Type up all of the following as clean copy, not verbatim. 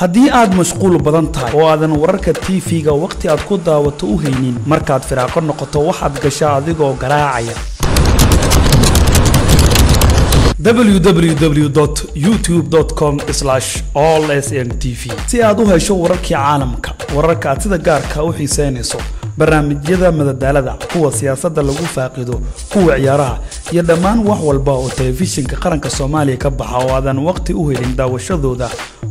haddii aad mashquul badan tahay oo aadan wararka TV-ga waqti aad ku daawato u haynin markaad firaaqo noqoto waxaad gashaa adigoo garaacaya www.youtube.com/allsntv si aad u hesho wararkii caalamka wararka aad sida gaarka u xiiseynayso barnaamijyada madadaalada kuwa siyaasadda lagu faaqido kuwa ciyaaraha iyo dhammaan wax walba oo telefishinka qaranka Soomaaliya ka baxa oo aadan waqti u helin daawashadooda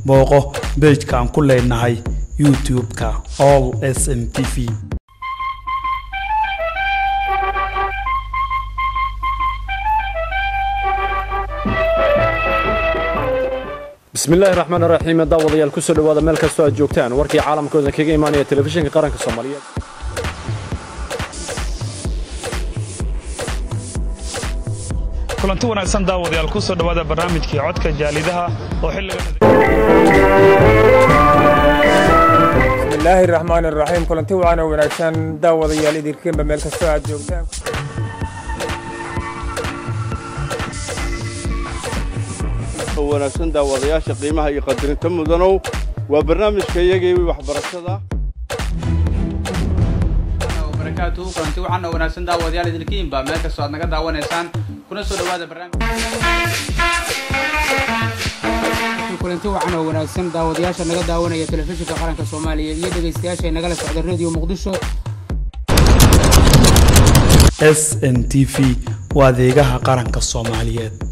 booqo page-ka aan ku leenahay YouTube-ka allsntv بسم الله الرحمن الرحيم داوديال كسو dhawaada meel kasto aad joogtaan warkii caalamkooda kaga imaanaya telefishinka qaranka Soomaaliyeed kulanti wanaagsan daawadayaal ku soo dhawaada barnaamijkii codka jaalidaha oo xilliga Bismillahir Rahmanir Rahim kulanti wanaagsan daawadayaal idinkiinba meel kasto aad joogtaan wanaagsan daawadayaasha qiimaha iyo qadarinta mudanow waa barnaamijka iyagii waxbarashada barakaatu kulanti wanaagsan daawadayaal idinkiinba meel kasto aad naga daawanaysaan kuna soo dhawaada barnaamijka kulanti wanaagsan daawadayaasha naga daawanaya telefishinka qaranka Soomaaliya iyo dhageystayaasha nagala socda radio Muqdisho SNTV waa adeegaha qaranka Soomaaliyeed